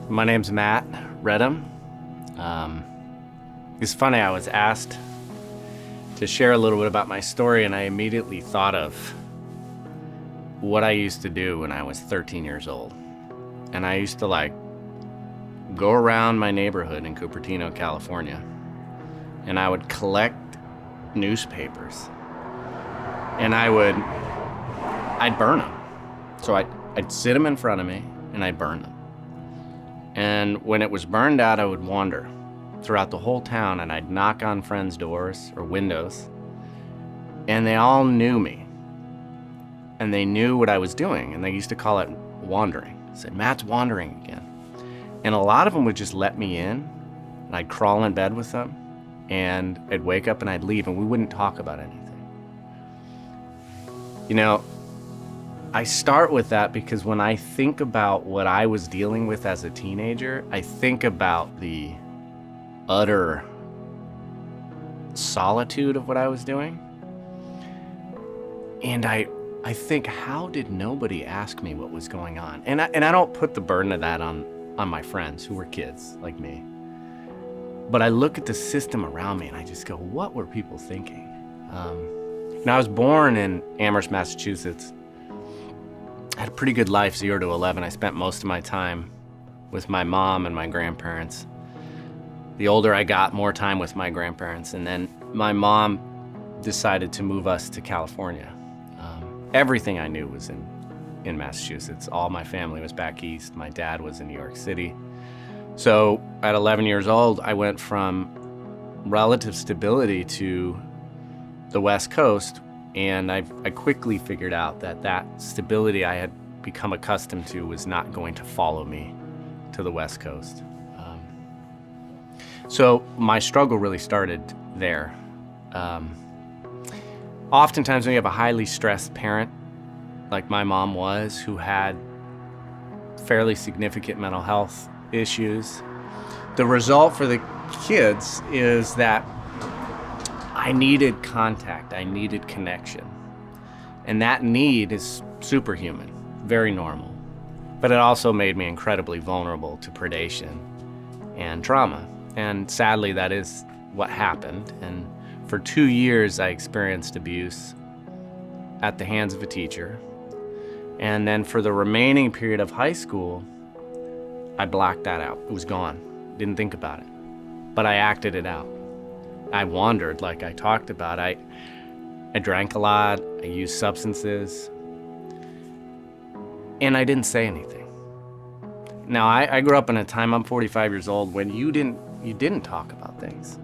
My name's Matt Redham. It's funny, I was asked to share a little bit about my story, and I immediately thought of what I used to do when I was 13 years old. And I used to go around my neighborhood in Cupertino, California, and I would collect newspapers, and I'd burn them. So I'd sit them in front of me and I'd burn them. And when it was burned out, I would wander throughout the whole town, and I'd knock on friends' doors or windows, and they all knew me. And they knew what I was doing, and they used to call it wandering. They said, "Matt's wandering again." And a lot of them would just let me in, and I'd crawl in bed with them, and I'd wake up and I'd leave, and we wouldn't talk about anything. I start with that because when I think about what I was dealing with as a teenager, I think about the utter solitude of what I was doing. And I think, how did nobody ask me what was going on? And I don't put the burden of that on my friends who were kids like me. But I look at the system around me and I just go, what were people thinking? I was born in Amherst, Massachusetts. I had a pretty good life, 0 to 11. I spent most of my time with my mom and my grandparents. The older I got, more time with my grandparents. And then my mom decided to move us to California. Everything I knew was in Massachusetts. All my family was back east. My dad was in New York City. So at 11 years old, I went from relative stability to the West Coast. And I quickly figured out that stability I had become accustomed to was not going to follow me to the West Coast. So my struggle really started there. Oftentimes when you have a highly stressed parent, like my mom was, who had fairly significant mental health issues, the result for the kids is that I needed contact, I needed connection. And that need is superhuman, very normal. But it also made me incredibly vulnerable to predation and trauma. And sadly, that is what happened. And for 2 years, I experienced abuse at the hands of a teacher. And then for the remaining period of high school, I blacked that out. It was gone. Didn't think about it. But I acted it out. I wandered, like I talked about. I drank a lot, I used substances, and I didn't say anything. Now, I grew up in a time, I'm 45 years old, when you didn't talk about things.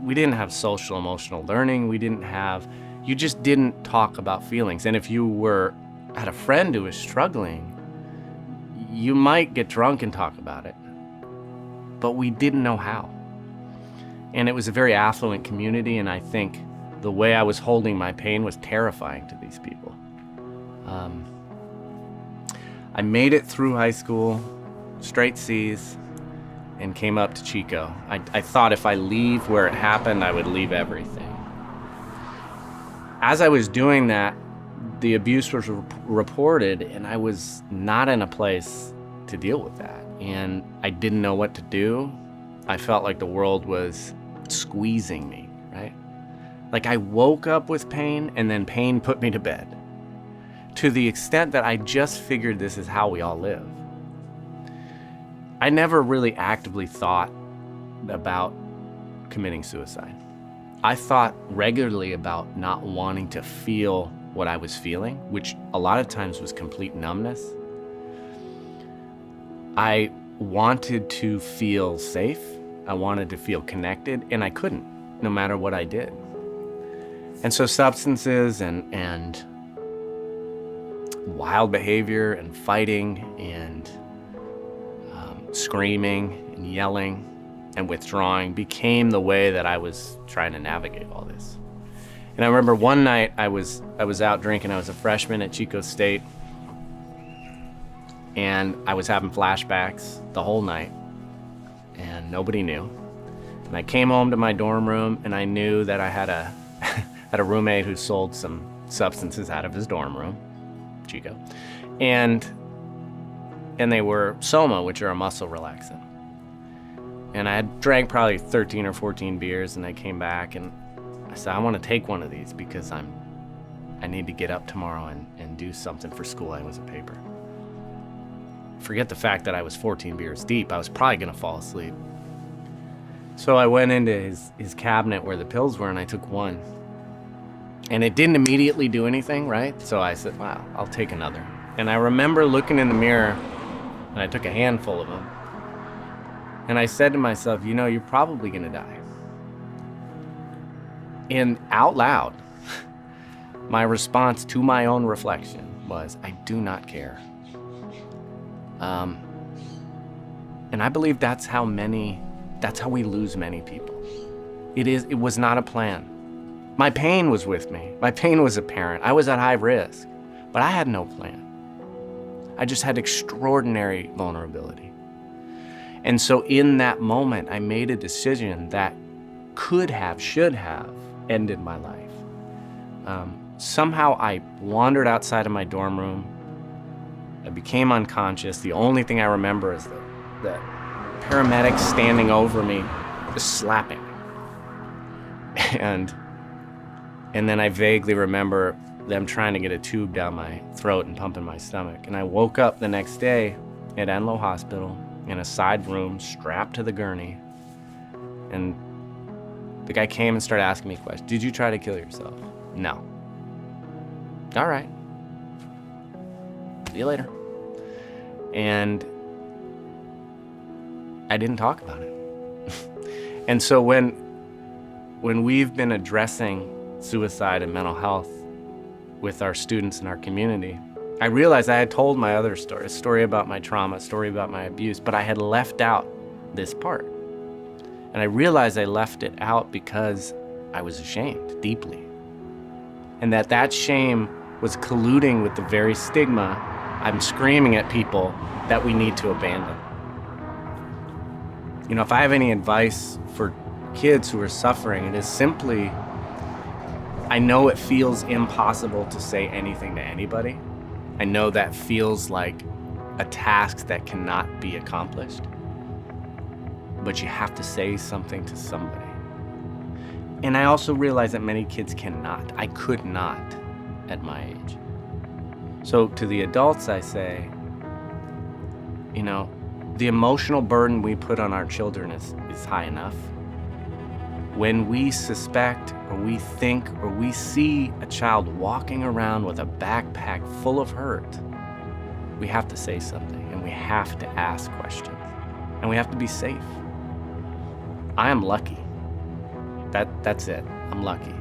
We didn't have social emotional learning, you just didn't talk about feelings. And if you had a friend who was struggling, you might get drunk and talk about it, but we didn't know how. And it was a very affluent community, and I think the way I was holding my pain was terrifying to these people. I made it through high school, straight C's, and came up to Chico. I thought if I leave where it happened, I would leave everything. As I was doing that, the abuse was reported, and I was not in a place to deal with that. And I didn't know what to do. I felt like the world was squeezing me, right? Like I woke up with pain, and then pain put me to bed, to the extent that I just figured this is how we all live. I never really actively thought about committing suicide. I thought regularly about not wanting to feel what I was feeling, which a lot of times was complete numbness. I wanted to feel safe. I wanted to feel connected, and I couldn't, no matter what I did. And so substances and wild behavior and fighting and screaming and yelling and withdrawing became the way that I was trying to navigate all this. And I remember one night I was out drinking. I was a freshman at Chico State, and I was having flashbacks the whole night, and nobody knew. And I came home to my dorm room, and I knew that I had a roommate who sold some substances out of his dorm room, Chico. And and they were Soma, which are a muscle relaxant. And I had drank probably 13 or 14 beers, and I came back and I said, I want to take one of these because I need to get up tomorrow and do something for school. I was a paper. Forget the fact that I was 14 beers deep. I was probably going to fall asleep. So I went into his cabinet where the pills were, and I took one. And it didn't immediately do anything, right? So I said, wow, I'll take another. And I remember looking in the mirror, and I took a handful of them. And I said to myself, you know, you're probably going to die. And out loud, my response to my own reflection was, I do not care. And I believe that's how we lose many people. It was not a plan. My pain was with me. My pain was apparent. I was at high risk, but I had no plan. I just had extraordinary vulnerability. And so in that moment, I made a decision that should have ended my life. Somehow I wandered outside of my dorm room. I became unconscious. The only thing I remember is the paramedics standing over me, just slapping me. And then I vaguely remember them trying to get a tube down my throat and pumping my stomach. And I woke up the next day at Enloe Hospital in a side room, strapped to the gurney. And the guy came and started asking me questions. Did you try to kill yourself? No. All right. See you later. And I didn't talk about it. And so when we've been addressing suicide and mental health with our students in our community, I realized I had told my other story, a story about my trauma, a story about my abuse, but I had left out this part. And I realized I left it out because I was ashamed deeply. And that shame was colluding with the very stigma I'm screaming at people that we need to abandon. You know, if I have any advice for kids who are suffering, it is simply, I know it feels impossible to say anything to anybody. I know that feels like a task that cannot be accomplished. But you have to say something to somebody. And I also realize that many kids cannot. I could not at my age. So to the adults, I say, you know, the emotional burden we put on our children is high enough. When we suspect or we think or we see a child walking around with a backpack full of hurt, we have to say something, and we have to ask questions, and we have to be safe. I am lucky. That's it. I'm lucky.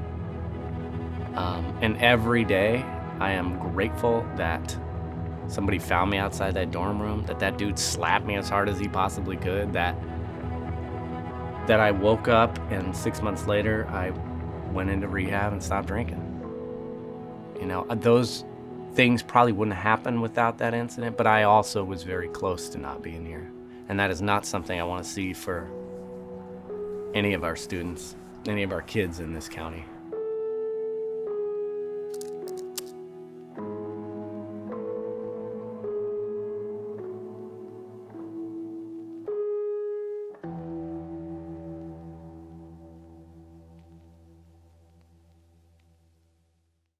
And every day I am grateful that somebody found me outside that dorm room, that dude slapped me as hard as he possibly could, that I woke up and 6 months later I went into rehab and stopped drinking. You know, those things probably wouldn't happen without that incident, but I also was very close to not being here. And that is not something I want to see for any of our students, any of our kids in this county.